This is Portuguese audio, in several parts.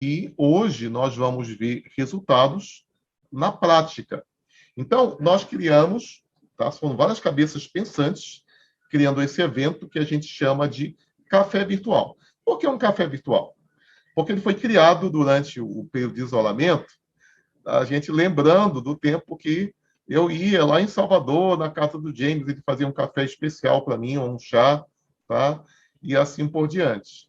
E hoje nós vamos ver resultados na prática. Então, nós criamos, tá? São várias cabeças pensantes, criando esse evento que a gente chama de café virtual. Por que um café virtual? Porque ele foi criado durante o período de isolamento, a gente lembrando do tempo que eu ia lá em Salvador, na casa do James, ele fazia um café especial para mim, ou um chá, tá? E assim por diante.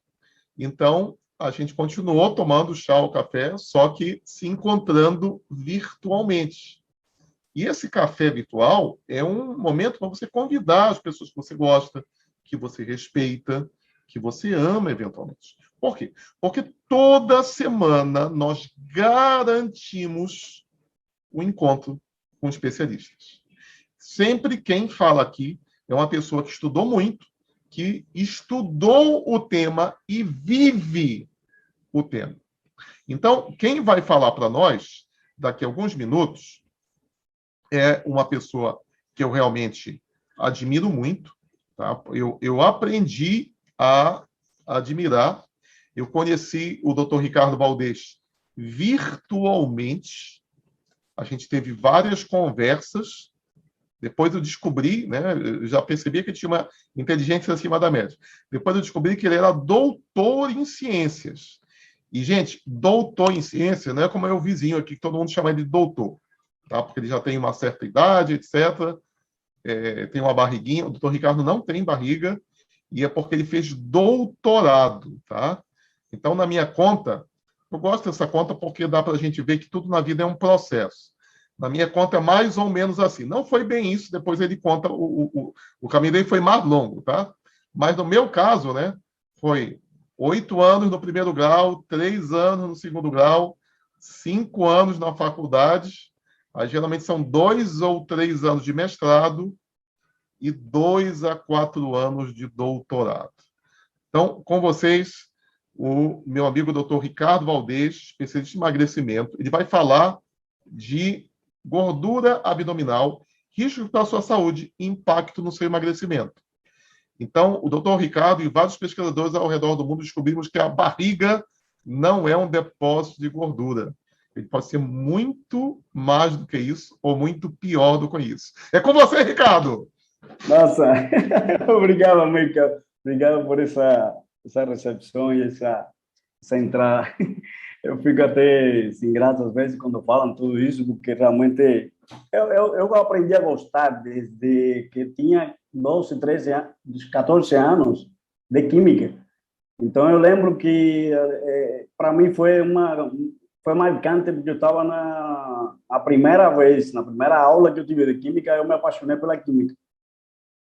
Então, a gente continuou tomando chá ou café, só que se encontrando virtualmente. E esse café virtual é um momento para você convidar as pessoas que você gosta, que você respeita, que você ama eventualmente. Por quê? Porque toda semana nós garantimos o encontro com especialistas. Sempre quem fala aqui é uma pessoa que estudou muito, que estudou o tema e vive o tema. Então, quem vai falar para nós, daqui a alguns minutos, é uma pessoa que eu realmente admiro muito. Tá? Eu aprendi a admirar. Eu conheci o Dr. Ricardo Valdez virtualmente. A gente teve várias conversas. Depois eu descobri, né, eu já percebi que ele tinha uma inteligência acima da média. Depois eu descobri que ele era doutor em ciências. E, gente, doutor em ciência não é como é o vizinho aqui, que todo mundo chama ele de doutor, tá? Porque ele já tem uma certa idade, etc. Tem uma barriguinha. O doutor Ricardo não tem barriga, e é porque ele fez doutorado, tá? Então, na minha conta, eu gosto dessa conta porque dá para a gente ver que tudo na vida é um processo. Na minha conta é mais ou menos assim. Não foi bem isso, depois ele conta, o caminho dele foi mais longo, tá? Mas no meu caso, né, foi 8 anos no primeiro grau, 3 anos no segundo grau, 5 anos na faculdade, aí geralmente são 2 ou 3 anos de mestrado e 2 a 4 anos de doutorado. Então, com vocês, o meu amigo Dr. Ricardo Valdez, especialista em emagrecimento, ele vai falar de gordura abdominal, risco para a sua saúde e impacto no seu emagrecimento. Então, o Dr. Ricardo e vários pesquisadores ao redor do mundo descobrimos que a barriga não é um depósito de gordura. Ele pode ser muito mais do que isso ou muito pior do que isso. É com você, Ricardo! Nossa, obrigado, Mica. Obrigado por essa recepção e essa entrada. Eu fico até assim, grato às vezes quando falam tudo isso, porque realmente eu aprendi a gostar desde que tinha 12, 13 anos, 14 anos de química. Então eu lembro que para mim foi marcante porque eu estava na primeira vez, na primeira aula que eu tive de química, eu me apaixonei pela química.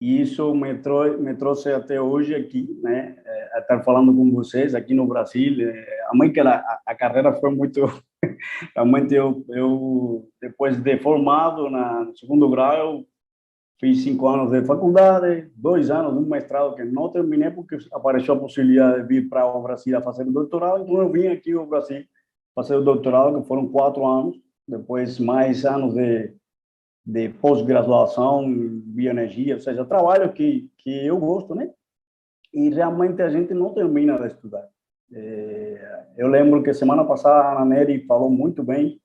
E isso me trouxe até hoje aqui, né? A estar falando com vocês aqui no Brasil. A mãe que a carreira foi muito. Realmente eu depois de formado no segundo grau, eu fiz 5 anos de faculdade, 2 anos de um mestrado que não terminei porque apareceu a possibilidade de vir para o Brasil a fazer o doutorado. Então eu vim aqui ao Brasil fazer o doutorado, que foram 4 anos. Depois mais anos de pós-graduação em bioenergia, ou seja, trabalho que eu gosto, né? E realmente a gente não termina de estudar. Eu lembro que semana passada a Ana Nery falou muito bem,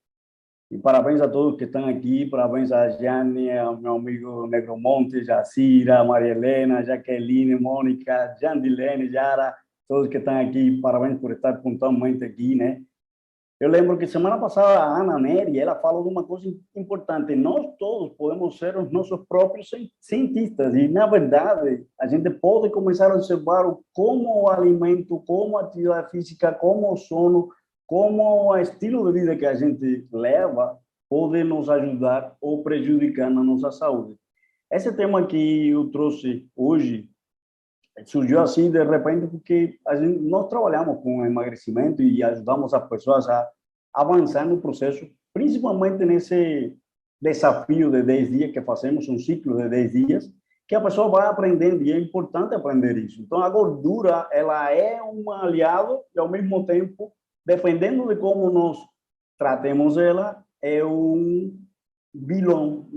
e parabéns a todos que estão aqui, parabéns a Jane, ao meu amigo Negromonte, Jacira, Maria Helena, Jaqueline, Mônica, Jandilene, Yara, todos que estão aqui, parabéns por estar pontualmente aqui, né? Eu lembro que semana passada a Ana Nery, ela falou de uma coisa importante. Nós todos podemos ser os nossos próprios cientistas. E, na verdade, a gente pode começar a observar como o alimento, como a atividade física, como o sono, como o estilo de vida que a gente leva pode nos ajudar ou prejudicar na nossa saúde. Esse tema que eu trouxe hoje surgiu assim de repente porque nós trabalhamos com emagrecimento e ajudamos as pessoas a avançar no processo, principalmente nesse desafio de 10 dias que fazemos, um ciclo de 10 dias, que a pessoa vai aprendendo e é importante aprender isso. Então, a gordura, ela é um aliado e, ao mesmo tempo, dependendo de como nós tratemos ela, é um vilão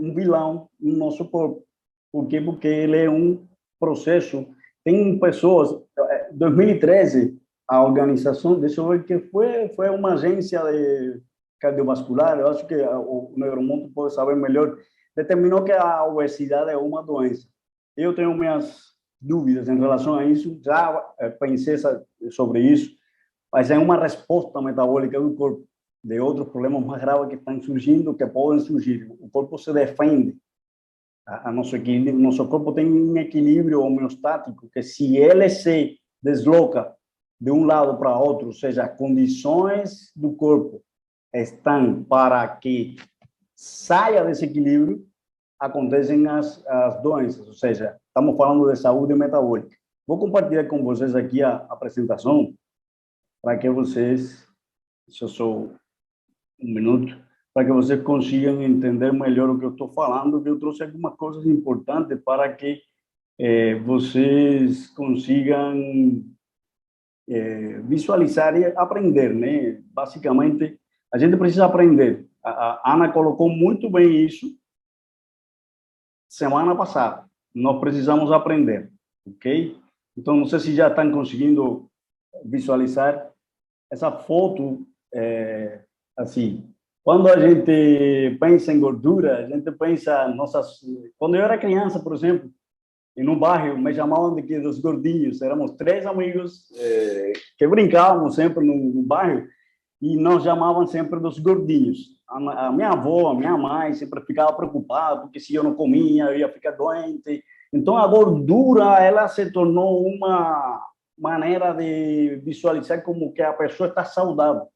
no nosso corpo. Por quê? Porque ele é um processo. Tem pessoas, 2013, a organização, deixa eu ver que foi uma agência de cardiovascular, eu acho que o Neuromundo pode saber melhor, determinou que a obesidade é uma doença. Eu tenho minhas dúvidas em relação a isso, já pensei sobre isso, mas é uma resposta metabólica do corpo de outros problemas mais graves que estão surgindo, que podem surgir. O corpo se defende, a nosso equilíbrio, nosso corpo tem um equilíbrio homeostático, que se ele se desloca de um lado para outro, ou seja, as condições do corpo estão para que saia desse equilíbrio, acontecem as doenças, ou seja, estamos falando de saúde metabólica. Vou compartilhar com vocês aqui a apresentação, para que vocês, só um minuto, para que vocês consigam entender melhor o que eu estou falando, que eu trouxe algumas coisas importantes para que vocês consigam visualizar e aprender, né? Basicamente, a gente precisa aprender. A Ana colocou muito bem isso semana passada. Nós precisamos aprender, ok? Então, não sei se já estão conseguindo visualizar essa foto, assim. Quando a gente pensa em gordura, a gente pensa, quando eu era criança, por exemplo, e no bairro me chamavam de dos gordinhos. Éramos 3 amigos que brincávamos sempre no bairro e nos chamavam sempre dos gordinhos. A minha avó, a minha mãe sempre ficava preocupada porque se eu não comia, eu ia ficar doente. Então, a gordura, ela se tornou uma maneira de visualizar como que a pessoa está saudável.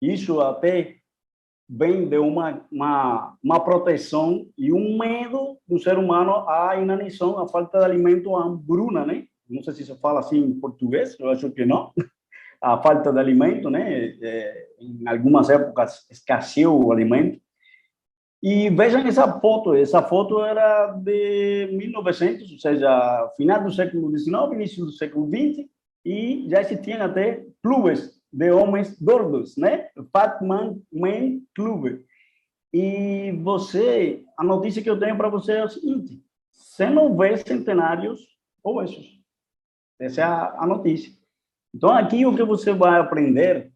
Isso até vem de uma proteção e um medo do ser humano à inanição, à falta de alimento, à hambruna, né? Não sei se se fala assim em português, eu acho que não. A falta de alimento, né? Em algumas épocas escasseou o alimento. E vejam essa foto era de 1900, ou seja, final do século XIX, início do século XX, e já existiam até clubes de homens gordos, né? Fat Man Club. E a notícia que eu tenho para você é o seguinte: você não vê centenários obesos. Essa é a notícia. Então, aqui o que você vai aprender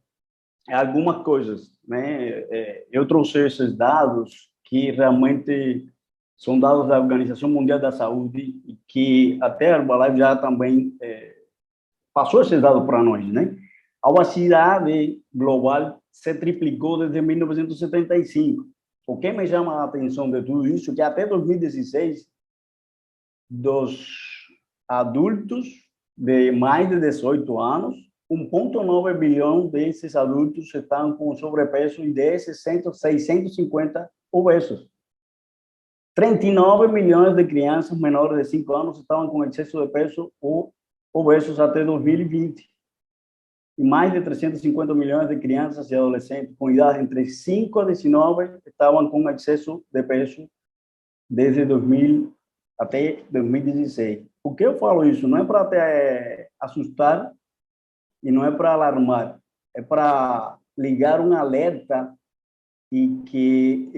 é algumas coisas, né? Eu trouxe esses dados que realmente são dados da Organização Mundial da Saúde e que até a Herbalife já também passou esses dados para nós, né? A obesidade global se triplicou desde 1975. O que me chama a atenção de tudo isso é que até 2016, dos adultos de mais de 18 anos, 1,9 bilhão desses adultos estão com sobrepeso e desses 650 obesos. 39 milhões de crianças menores de 5 anos estavam com excesso de peso ou obesos até 2020. E mais de 350 milhões de crianças e adolescentes com idade entre 5 a 19 estavam com excesso de peso desde 2000 até 2016. Por que eu falo isso? Não é para te assustar e não é para alarmar, é para ligar um alerta e que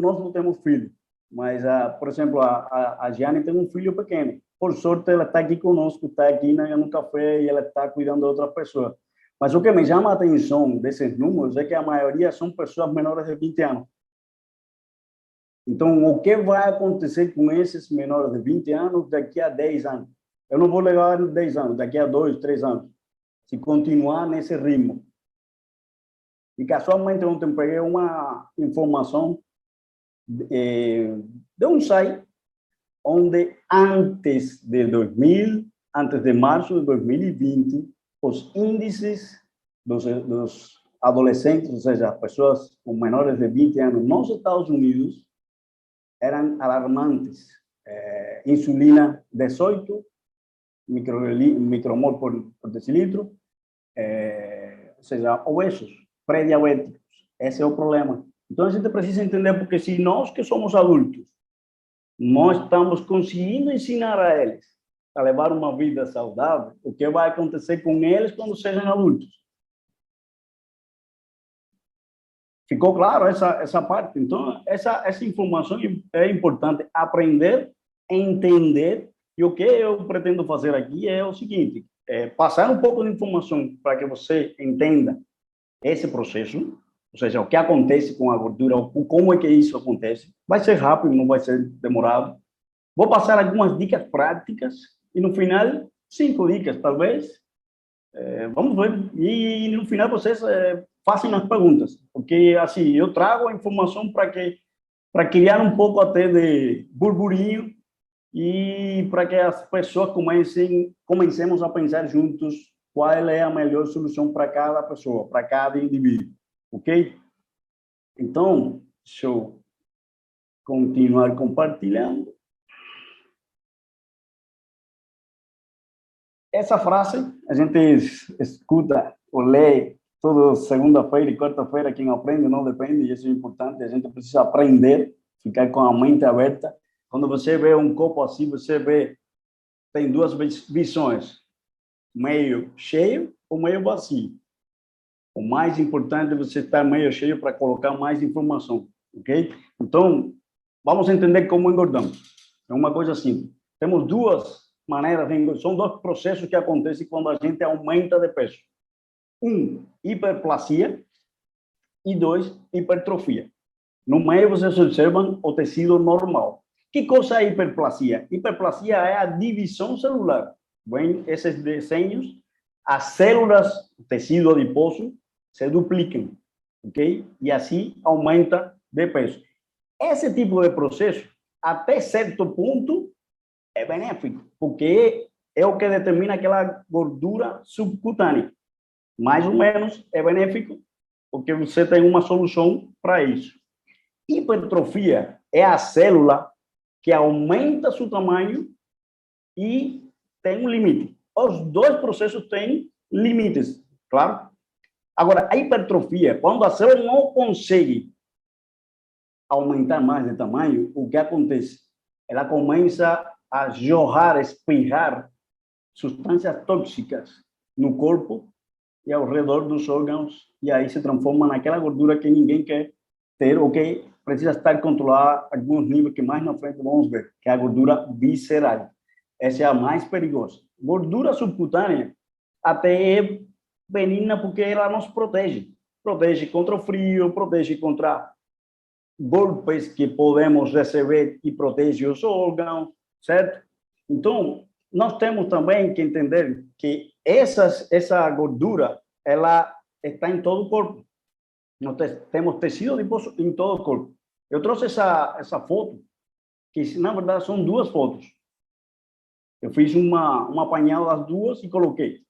nós não temos filho, mas, por exemplo, a Giane tem um filho pequeno. Por sorte, ela está aqui conosco, está aqui no café e ela está cuidando de outras pessoas. Mas o que me chama a atenção desses números é que a maioria são pessoas menores de 20 anos. Então, o que vai acontecer com esses menores de 20 anos daqui a 10 anos? Eu não vou levar 10 anos, daqui a 2, 3 anos, se continuar nesse ritmo. E casualmente ontem peguei uma informação de um site onde antes de março de 2020, os índices dos adolescentes, ou seja, pessoas com menores de 20 anos nos Estados Unidos, eram alarmantes. Insulina 18 micromol por decilitro, ou seja, obesos, pré-diabéticos. Esse é o problema. Então, a gente precisa entender, porque se nós que somos adultos, nós estamos conseguindo ensinar a eles a levar uma vida saudável, o que vai acontecer com eles quando sejam adultos? Ficou claro essa parte? Então, essa informação é importante aprender, entender, e o que eu pretendo fazer aqui é o seguinte: passar um pouco de informação para que você entenda esse processo, ou seja, o que acontece com a gordura, como é que isso acontece. Vai ser rápido, não vai ser demorado. Vou passar algumas dicas práticas e no final, 5 dicas, talvez. Vamos ver. E no final vocês façam as perguntas, porque assim, eu trago a informação para criar um pouco até de burburinho e para que as pessoas comecemos a pensar juntos qual é a melhor solução para cada pessoa, para cada indivíduo, ok? Então, deixa eu continuar compartilhando. Essa frase a gente escuta ou lê toda segunda-feira e quarta-feira. Quem aprende não depende, e isso é importante. A gente precisa aprender, ficar com a mente aberta. Quando você vê um copo assim, você vê, tem duas visões, meio cheio ou meio vazio. O mais importante é você estar meio cheio para colocar mais informação, ok? Então, vamos entender como engordamos. É uma coisa simples. Temos duas maneiras de engordar. São 2 processos que acontecem quando a gente aumenta de peso. 1, hiperplasia, e 2, hipertrofia. No meio, vocês observam o tecido normal. Que coisa é hiperplasia? Hiperplasia é a divisão celular. Bem, esses desenhos, as células, o tecido adiposo, se duplicam, ok? E assim aumenta de peso. Esse tipo de processo, até certo ponto, é benéfico, porque é o que determina aquela gordura subcutânea. Mais ou menos é benéfico, porque você tem uma solução para isso. Hipertrofia é a célula que aumenta seu tamanho e tem um limite. Os 2 processos têm limites, claro. Agora, a hipertrofia, quando a célula não consegue aumentar mais de tamanho, o que acontece? Ela começa a jorrar, espirrar substâncias tóxicas no corpo e ao redor dos órgãos, e aí se transforma naquela gordura que ninguém quer ter, ou que precisa estar controlada a alguns níveis que mais na frente vamos ver, que é a gordura visceral. Essa é a mais perigosa. Gordura subcutânea até é benigna porque ela nos protege. Protege contra o frio, protege contra golpes que podemos receber e protege os órgãos, certo? Então, nós temos também que entender que essa gordura, ela está em todo o corpo. Nós temos tecido adiposo em todo o corpo. Eu trouxe essa foto, que na verdade são 2 fotos. Eu fiz uma apanhada das 2 e coloquei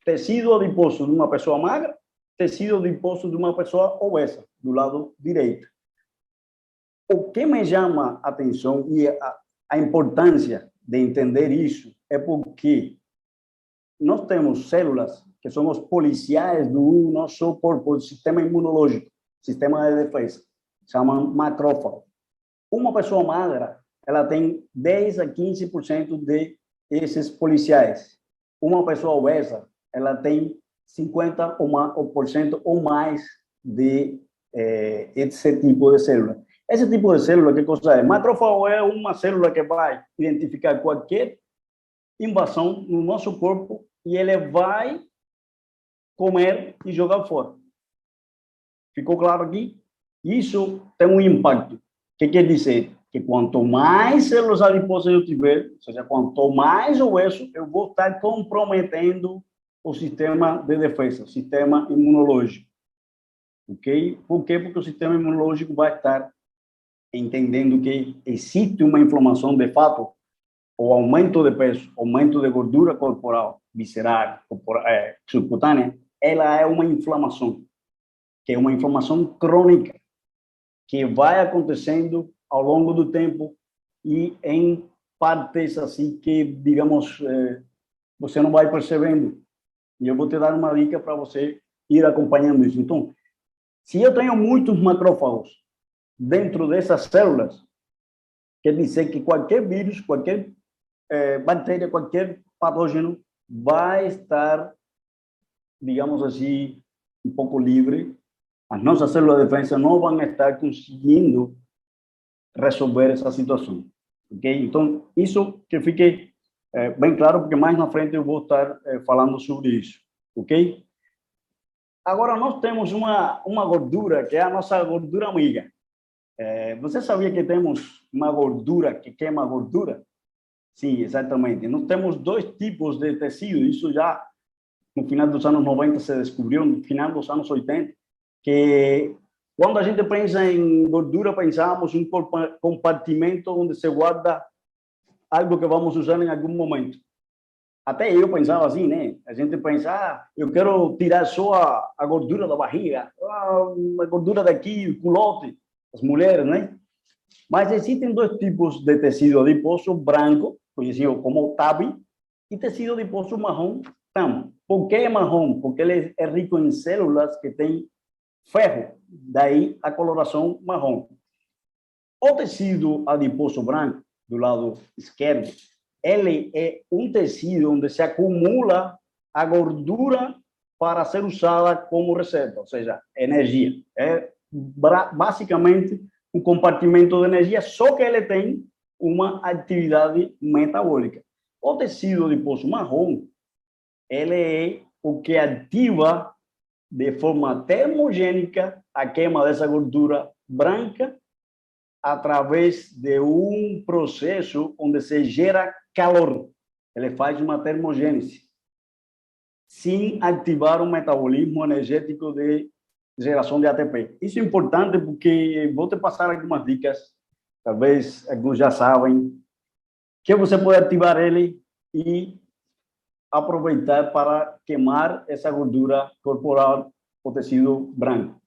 tecido adiposo de uma pessoa magra, tecido adiposo de uma pessoa obesa, do lado direito. O que me chama a atenção e a importância de entender isso é porque nós temos células que são os policiais do nosso corpo, do sistema imunológico, sistema de defesa, chamam macrófago. Uma pessoa magra, ela tem 10 a 15% de esses policiais. Uma pessoa obesa, ela tem 50% ou mais de esse tipo de célula. Esse tipo de célula, que coisa é? Macrófago é uma célula que vai identificar qualquer invasão no nosso corpo e ele vai comer e jogar fora. Ficou claro aqui? Isso tem um impacto. O que quer dizer? Que quanto mais células adiposas eu tiver, ou seja, quanto mais obeso, eu vou estar comprometendo o sistema de defesa, o sistema imunológico. Ok? Por quê? Porque o sistema imunológico vai estar entendendo que existe uma inflamação de fato, o aumento de peso, aumento de gordura corporal, visceral, subcutânea, ela é uma inflamação, que é uma inflamação crônica, que vai acontecendo ao longo do tempo e em partes assim que, digamos, você não vai percebendo. E eu vou te dar uma dica para você ir acompanhando isso. Então, se eu tenho muitos macrófagos dentro dessas células, quer dizer que qualquer vírus, qualquer bactéria, qualquer patógeno vai estar, digamos assim, um pouco livre. As nossas células de defesa não vão estar conseguindo resolver essa situação. Ok? Então, isso que fique bem claro, porque mais na frente eu vou estar falando sobre isso, ok? Agora, nós temos uma gordura que é a nossa gordura amiga. Você sabia que temos uma gordura que queima gordura? Sim, exatamente. Nós temos dois tipos de tecido, isso já no final dos anos 90 se descobriu, no final dos anos 80, que quando a gente pensa em gordura, pensamos em um compartimento onde se guarda algo que vamos usar em algum momento. Até eu pensava assim, né? A gente pensa, eu quero tirar só a gordura da barriga, a gordura daqui, o culote, as mulheres, né? Mas existem dois tipos de tecido adiposo branco, conhecido como TABI, e tecido adiposo marrom, TAM. Por que marrom? Porque ele é rico em células que têm ferro, daí a coloração marrom. O tecido adiposo branco, do lado esquerdo, ele é um tecido onde se acumula a gordura para ser usada como reserva, ou seja, energia. É basicamente um compartimento de energia, só que ele tem uma atividade metabólica. O tecido adiposo marrom, ele é o que ativa de forma termogênica a queima dessa gordura branca através de um processo onde se gera calor. Ele faz uma termogênese, sem ativar o metabolismo energético de geração de ATP. Isso é importante porque vou te passar algumas dicas, talvez alguns já sabem, que você pode ativar ele e aproveitar para queimar essa gordura corporal, o tecido branco.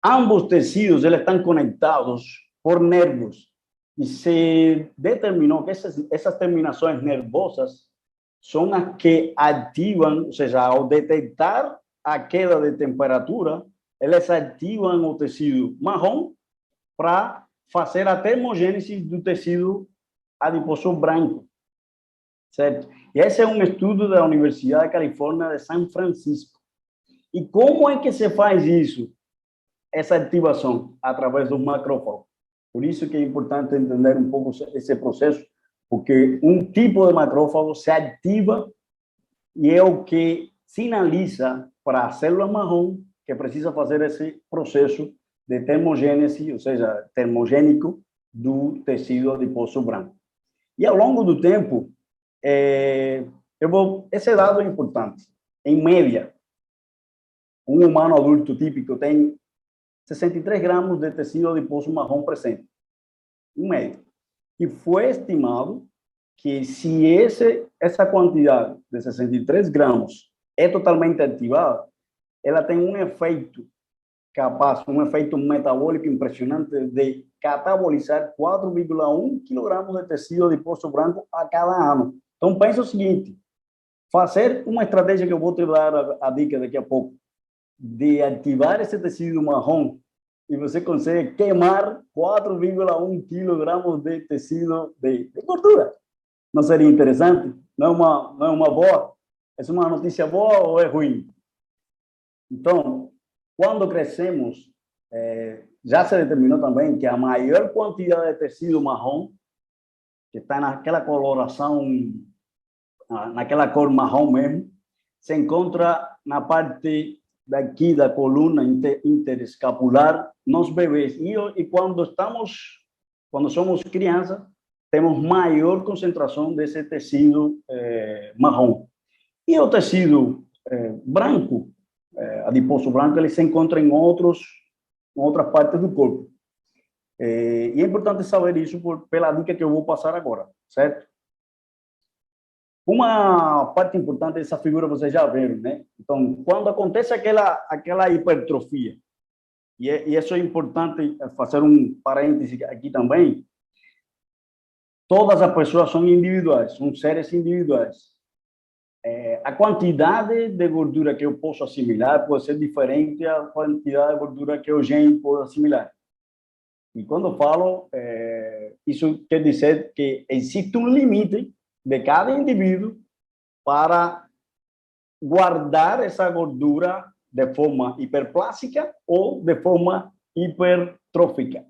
Ambos tecidos eles estão conectados por nervos e se determinou que essas terminações nervosas são as que ativam, ou seja, ao detectar a queda de temperatura, elas ativam o tecido marrom para fazer a termogênese do tecido adiposo branco, certo? E esse é um estudo da Universidade da Califórnia de São Francisco. E como é que se faz isso? Essa ativação através dos macrófagos. Por isso que é importante entender um pouco esse processo, porque um tipo de macrófago se ativa e é o que sinaliza para a célula marrom que precisa fazer esse processo de termogênese, ou seja, termogênico do tecido adiposo branco. E ao longo do tempo, esse dado é importante. Em média, um humano adulto típico tem 63 gramas de tecido adiposo marrom presente, em média. E foi estimado que se essa quantidade de 63 gramas é totalmente ativada, ela tem um efeito capaz, um efeito metabólico impressionante de catabolizar 4,1 kg de tecido adiposo branco a cada ano. Então, pensa o seguinte, fazer uma estratégia que eu vou te dar a dica daqui a pouco, de ativar esse tecido marrom e você consegue queimar 4,1 kg de tecido de gordura. Não seria interessante? Não é uma boa? É uma notícia boa ou é ruim? Então, quando crescemos, já se determinou também que a maior quantidade de tecido marrom, que está naquela coloração, naquela cor marrom mesmo, se encontra na parte daqui da coluna interescapular nos bebês. E quando somos crianças, temos maior concentração desse tecido marrom. E o tecido branco, adiposo branco, ele se encontra em outras partes do corpo. E é importante saber isso pela dica que eu vou passar agora, certo? Uma parte importante dessa figura vocês já viram, né? Então, quando acontece aquela hipertrofia, e isso é importante fazer um parêntese aqui também, todas as pessoas são individuais, são seres individuais. A quantidade de gordura que eu posso assimilar pode ser diferente da quantidade de gordura que o gene pode assimilar. E quando eu falo, isso quer dizer que existe um limite de cada indivíduo para guardar essa gordura de forma hiperplástica ou de forma hipertrófica,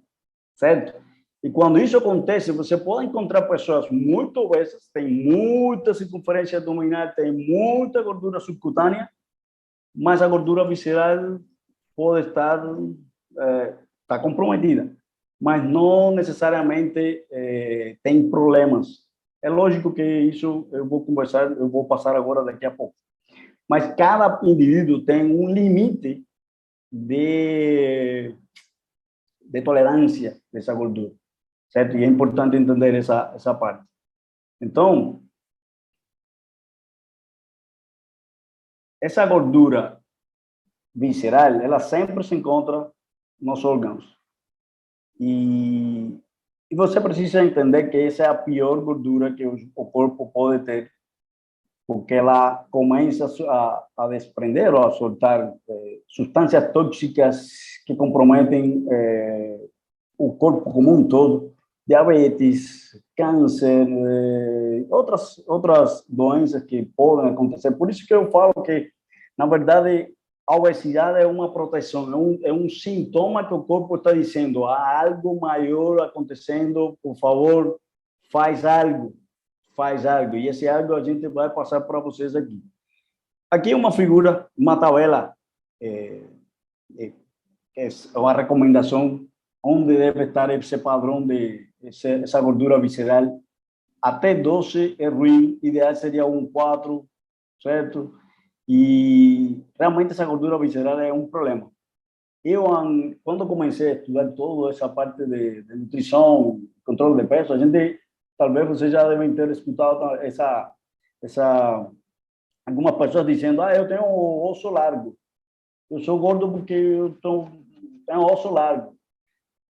certo? E quando isso acontece, você pode encontrar pessoas muito obesas, tem muita circunferência abdominal, tem muita gordura subcutânea, mas a gordura visceral pode estar está comprometida, mas não necessariamente tem problemas. É lógico que isso eu vou conversar, eu vou passar agora daqui a pouco. Mas cada indivíduo tem um limite de tolerância dessa gordura, certo? E é importante entender essa parte. Então, essa gordura visceral, ela sempre se encontra nos órgãos. E você precisa entender que essa é a pior gordura que o corpo pode ter, porque ela começa a desprender ou a soltar substâncias tóxicas que comprometem o corpo como um todo, diabetes, câncer, outras doenças que podem acontecer. Por isso que eu falo que, na verdade, a obesidade é uma proteção, é um sintoma que o corpo está dizendo, há algo maior acontecendo, por favor, faz algo. E esse algo a gente vai passar para vocês aqui. Aqui é uma figura, uma tabela, é uma recomendação onde deve estar esse padrão de essa gordura visceral. Até 12 é ruim, ideal seria um 4, certo? E realmente essa gordura visceral é um problema. Eu, quando comecei a estudar toda essa parte de nutrição, controle de peso, a gente, talvez vocês já devem ter escutado algumas pessoas dizendo, eu tenho um osso largo. Eu sou gordo porque eu tenho um osso largo.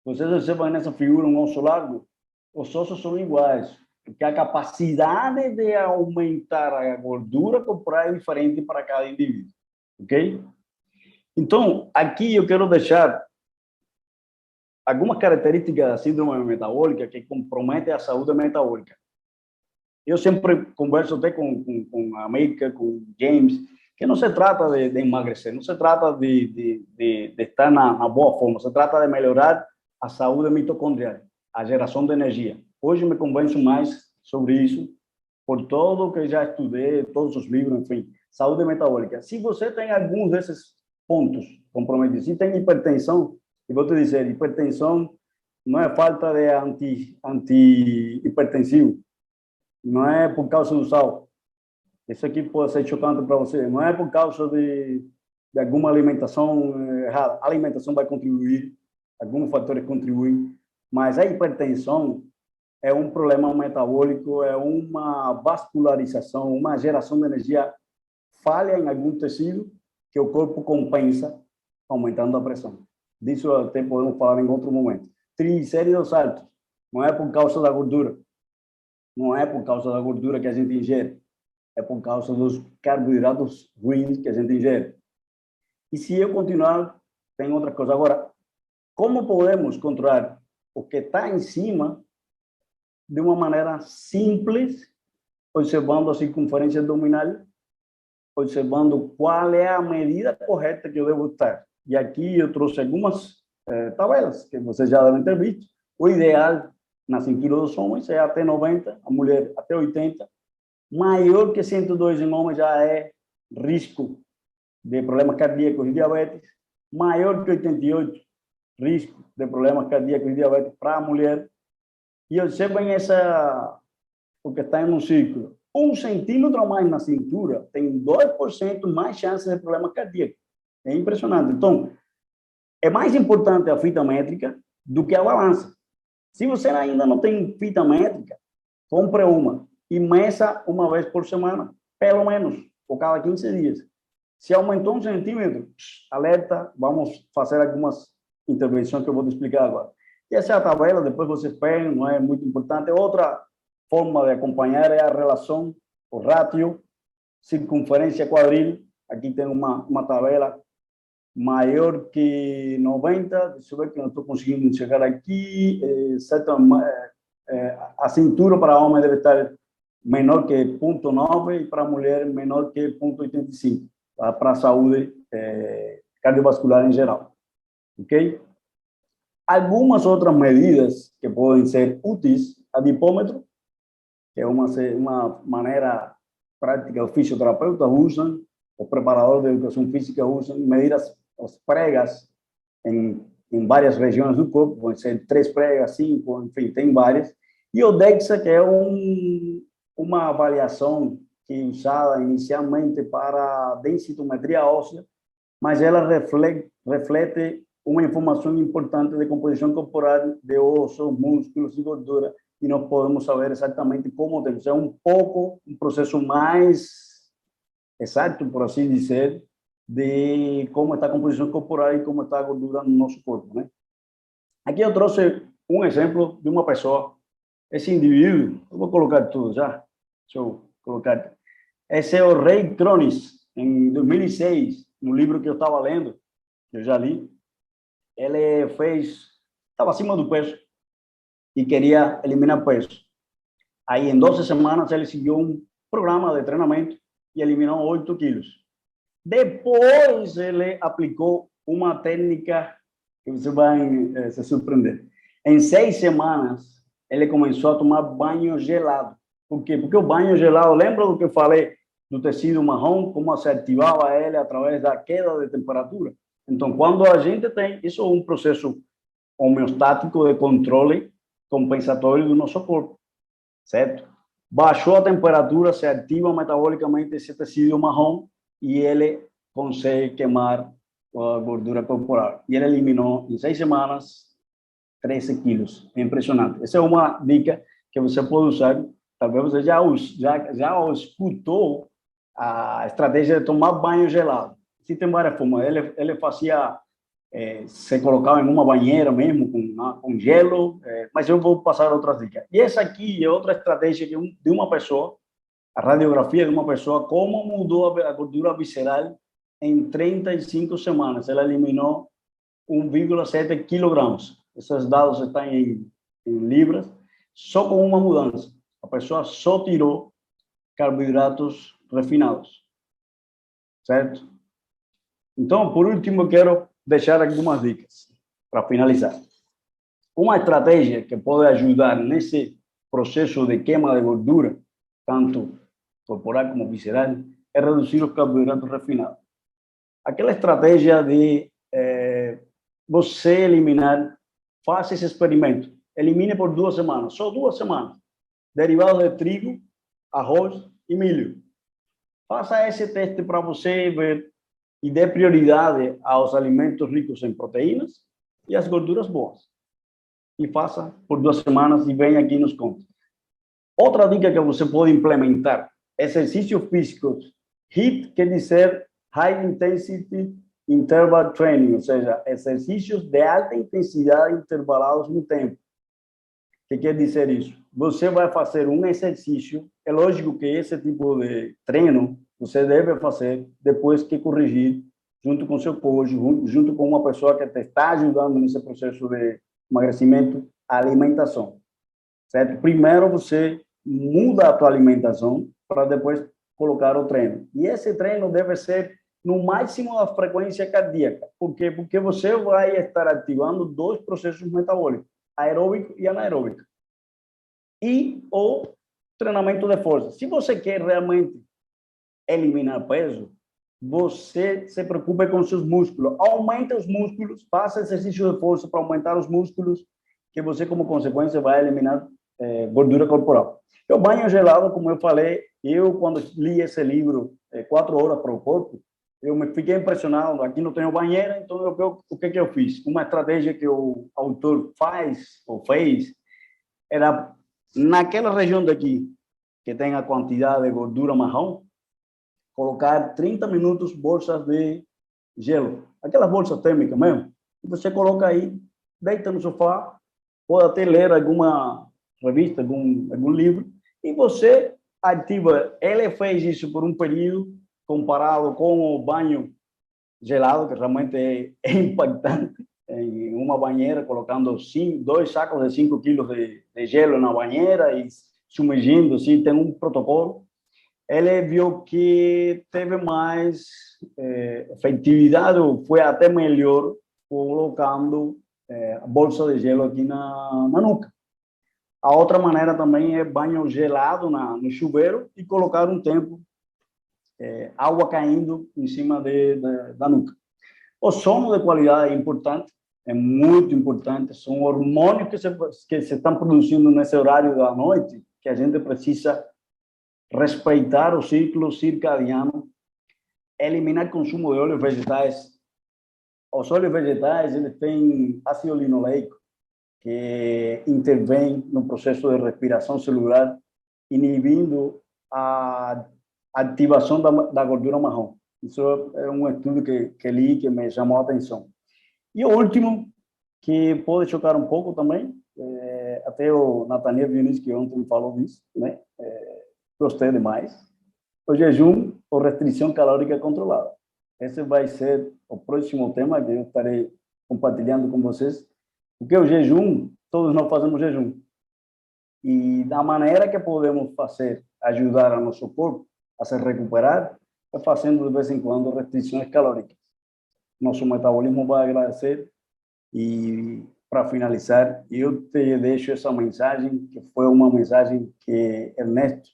Vocês observam nessa figura um osso largo? Os ossos são iguais, porque a capacidade de aumentar a gordura corporal é diferente para cada indivíduo, ok? Então, aqui eu quero deixar algumas características da síndrome metabólica que comprometem a saúde metabólica. Eu sempre converso até com a América, com o James, que não se trata de emagrecer, não se trata de estar na boa forma, se trata de melhorar a saúde mitocondrial, a geração de energia. Hoje me convenço mais sobre isso, por tudo que já estudei, todos os livros, enfim, saúde metabólica. Se você tem alguns desses pontos comprometidos, se tem hipertensão, eu vou te dizer, hipertensão não é falta de anti-hipertensivo, não é por causa do sal. Isso aqui pode ser chocante para você. Não é por causa de alguma alimentação errada. A alimentação vai contribuir, alguns fatores contribuem, mas a hipertensão é um problema metabólico, é uma vascularização, uma geração de energia falha em algum tecido que o corpo compensa aumentando a pressão. Disso até podemos falar em outro momento. Triglicéridos altos, não é por causa da gordura. Não é por causa da gordura que a gente ingere. É por causa dos carboidratos ruins que a gente ingere. E se eu continuar, tem outra coisa. Agora, como podemos controlar o que está em cima de uma maneira simples, observando a circunferência abdominal, observando qual é a medida correta que eu devo estar. E aqui eu trouxe algumas tabelas que vocês já devem ter visto. O ideal na cintura dos homens é até 90, a mulher até 80. Maior que 102 em homens já é risco de problemas cardíacos e diabetes. Maior que 88, risco de problemas cardíacos e diabetes para a mulher. E observem porque está em um círculo. 1 centímetro a mais na cintura tem 2% mais chances de problema cardíaco. É impressionante. Então, é mais importante a fita métrica do que a balança. Se você ainda não tem fita métrica, compre uma e meça uma vez por semana, pelo menos, por cada 15 dias. Se aumentou 1 centímetro, alerta, vamos fazer algumas intervenções que eu vou te explicar agora. E essa é a tabela, depois vocês pegam, não é muito importante. Outra forma de acompanhar é a relação, o ratio, circunferência quadril. Aqui tem uma tabela maior que 90. Deixa eu ver que não estou conseguindo chegar aqui. A cintura para homem deve estar menor que 0,9 e para a mulher menor que 0,85, tá? Para a saúde cardiovascular em geral. Ok? Algumas outras medidas que podem ser úteis, adipômetro, que é uma maneira prática, os fisioterapeutas usam, os preparadores de educação física usam, medir as pregas em várias regiões do corpo, podem ser 3 pregas, 5, enfim, tem várias. E o DEXA, que é uma avaliação que é usada inicialmente para densitometria óssea, mas ela reflete uma informação importante de composição corporal de ossos, músculos e gordura, e nós podemos saber exatamente como temos. É um processo mais exato, por assim dizer, de como está a composição corporal e como está a gordura no nosso corpo, né? Aqui eu trouxe um exemplo de uma pessoa. Esse indivíduo, eu vou colocar tudo já. Deixa eu colocar. Esse é o Ray Cronis, em 2006, no livro que eu estava lendo, que eu já li. Ele estava acima do peso e queria eliminar peso. Aí, em 12 semanas, ele seguiu um programa de treinamento e eliminou 8 quilos. Depois, ele aplicou uma técnica que você vai se surpreender. Em 6 semanas, ele começou a tomar banho gelado. Por quê? Porque o banho gelado, lembra do que eu falei do tecido marrom, como se ativava ele através da queda de temperatura? Então, quando a gente tem, isso é um processo homeostático de controle compensatório do nosso corpo, certo? Baixou a temperatura, se ativa metabolicamente esse tecido marrom e ele consegue queimar a gordura corporal. E ele eliminou, em 6 semanas, 13 quilos. É impressionante. Essa é uma dica que você pode usar. Talvez você já escutou a estratégia de tomar banho gelado. Existem várias formas. Ele fazia, se colocava em uma banheira mesmo, com gelo, mas eu vou passar outras dicas. E essa aqui é outra estratégia de uma pessoa, a radiografia de uma pessoa, como mudou a gordura visceral em 35 semanas. Ela eliminou 1,7 quilogramas. Esses dados estão em libras, só com uma mudança. A pessoa só tirou carboidratos refinados, certo? Então, por último, eu quero deixar algumas dicas para finalizar. Uma estratégia que pode ajudar nesse processo de queima de gordura, tanto corporal como visceral, é reduzir os carboidratos refinados. Aquela estratégia de você eliminar, faça esse experimento, elimine por 2 semanas, só 2 semanas, derivados de trigo, arroz e milho. Faça esse teste para você ver e dê prioridade aos alimentos ricos em proteínas e às gorduras boas. E faça por 2 semanas e venha aqui e nos conte. Outra dica que você pode implementar, exercícios físicos. HIIT quer dizer High Intensity Interval Training, ou seja, exercícios de alta intensidade intervalados no tempo. O que quer dizer isso? Você vai fazer um exercício, é lógico que esse tipo de treino você deve fazer depois que corrigir, junto com seu coach, junto com uma pessoa que te está ajudando nesse processo de emagrecimento, a alimentação, certo? Primeiro você muda a tua alimentação para depois colocar o treino. E esse treino deve ser no máximo da frequência cardíaca. Por quê? Porque você vai estar ativando 2 processos metabólicos, aeróbico e anaeróbico. E o treinamento de força. Se você quer realmente eliminar peso, você se preocupe com seus músculos. Aumente os músculos, faça exercício de força para aumentar os músculos, que você, como consequência, vai eliminar gordura corporal. O banho gelado, como eu falei, quando li esse livro, 4 horas para o corpo, eu me fiquei impressionado. Aqui não tenho banheira, então o que eu fiz? Uma estratégia que o autor fez, era naquela região daqui, que tem a quantidade de gordura marrom, colocar 30 minutos bolsas de gelo, aquelas bolsas térmicas mesmo, e você coloca aí, deita no sofá, pode até ler alguma revista, algum livro, e você ativa. Ele fez isso por um período, comparado com o banho gelado, que realmente é impactante, em uma banheira, colocando 2 sacos de 5 quilos de gelo na banheira e submergindo, assim, tem um protocolo. Ele viu que teve mais efetividade, foi até melhor colocando a bolsa de gelo aqui na nuca. A outra maneira também é banho gelado no chuveiro e colocar um tempo água caindo em cima da nuca. O sono de qualidade é importante, é muito importante. São hormônios que se estão produzindo nesse horário da noite, que a gente precisa respeitar o ciclo circadiano, eliminar o consumo de óleos vegetais. Os óleos vegetais, eles têm ácido linoleico, que intervém no processo de respiração celular, inibindo a ativação da gordura marrom. Isso é um estudo que li, que me chamou a atenção. E o último, que pode chocar um pouco também, até o Nathaniel Dionísio, que ontem falou disso, né? Gostei demais. O jejum ou restrição calórica controlada. Esse vai ser o próximo tema que eu estarei compartilhando com vocês. Porque o jejum, todos nós fazemos jejum. E da maneira que podemos fazer, ajudar a nosso corpo a se recuperar, é fazendo de vez em quando restrições calóricas. Nosso metabolismo vai agradecer. E, para finalizar, eu te deixo essa mensagem, que foi uma mensagem que Ernesto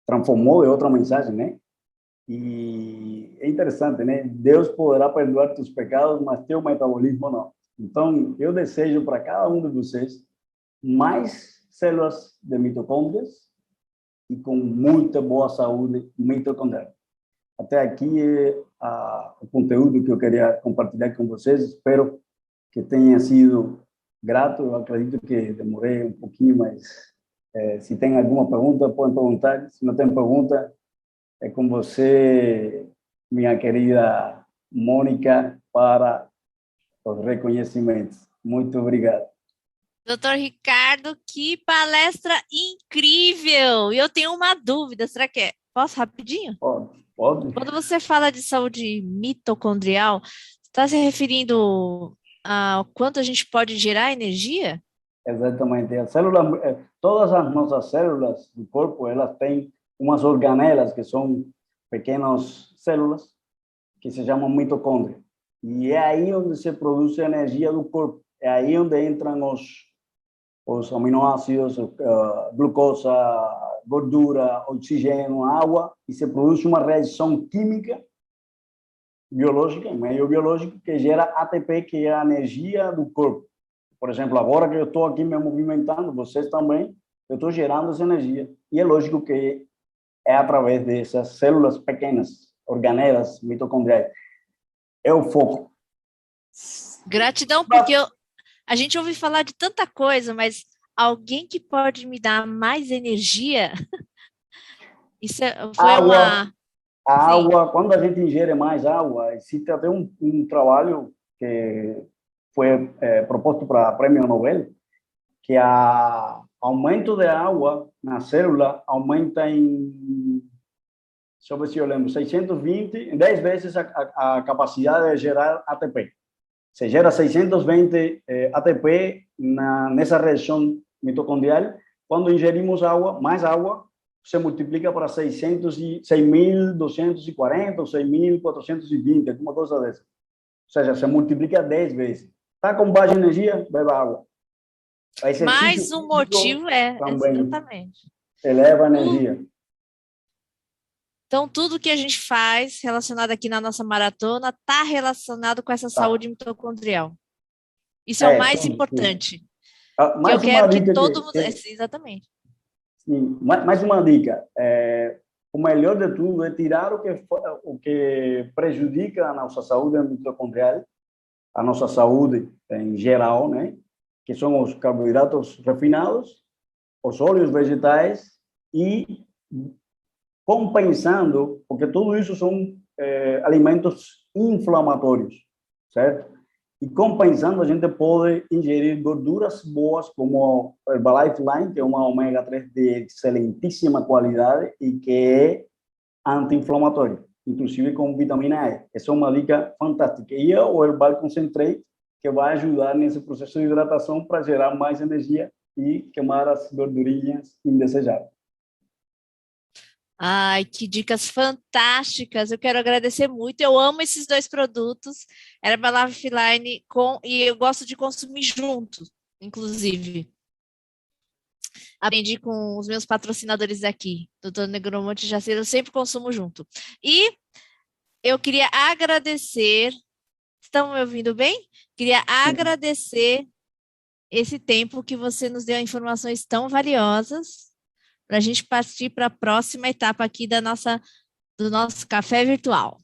transformou em outra mensagem, né? E é interessante, né? Deus poderá perdoar teus pecados, mas teu metabolismo não. Então, eu desejo para cada um de vocês mais células de mitocôndrias e com muita boa saúde mitocondrial. Até aqui é o conteúdo que eu queria compartilhar com vocês. Espero que tenha sido grato. Eu acredito que demorei um pouquinho, mas se tem alguma pergunta, podem perguntar. Se não tem pergunta, é com você, minha querida Mônica, para os reconhecimentos. Muito obrigado. Doutor Ricardo, que palestra incrível! E eu tenho uma dúvida, será que é? Posso rapidinho? Pode. Quando você fala de saúde mitocondrial, está se referindo a quanto a gente pode gerar energia? Exatamente. A célula, todas as nossas células do corpo, elas têm umas organelas, que são pequenas células, que se chamam mitocôndrias. E é aí onde se produz a energia do corpo. É aí onde entram os aminoácidos, glucosa, gordura, oxigênio, água, e se produz uma reação química biológica, meio biológico, que gera ATP, que é a energia do corpo. Por exemplo, agora que eu estou aqui me movimentando, vocês também, eu estou gerando essa energia. E é lógico que é através dessas células pequenas, organelas mitocondriais. É o foco. Gratidão, porque a gente ouve falar de tanta coisa, mas alguém que pode me dar mais energia, isso foi a água, quando a gente ingere mais água, existe até um trabalho que foi proposto para prêmio Nobel, que aumento de água na célula aumenta em, deixa eu ver se eu lembro, 620, 10 vezes a capacidade de gerar ATP. Se gera 620 ATP nessa reação mitocondrial. Quando ingerimos água, mais água, se multiplica para 6.240 ou 6.420, alguma coisa dessa. Ou seja, se multiplica 10 vezes. Está com baixa energia, beba água. Mais um motivo exatamente. Eleva a energia. Então, tudo que a gente faz relacionado aqui na nossa maratona está relacionado com essa saúde mitocondrial. Isso é o mais importante. Que eu quero que todo mundo... Exatamente. Sim, mais uma dica. O melhor de tudo é tirar o que prejudica a nossa saúde mitocondrial, a nossa saúde em geral, né? Que são os carboidratos refinados, os óleos vegetais e compensando, porque tudo isso são alimentos inflamatórios, certo? E compensando, a gente pode ingerir gorduras boas, como o Herbalife Line, que é uma ômega 3 de excelentíssima qualidade e que é anti-inflamatório, inclusive com vitamina E. Essa é uma dica fantástica. E o Herbal Concentrate, que vai ajudar nesse processo de hidratação para gerar mais energia e queimar as gordurinhas indesejáveis. Ai, que dicas fantásticas! Eu quero agradecer muito. Eu amo esses dois produtos, Herbalife Line e eu gosto de consumir junto, inclusive. Aprendi com os meus patrocinadores aqui, Doutor Negromonte e Jaceira, eu sempre consumo junto. E eu queria agradecer, estão me ouvindo bem? Queria agradecer esse tempo que você nos deu informações tão valiosas para a gente partir para a próxima etapa aqui do nosso café virtual.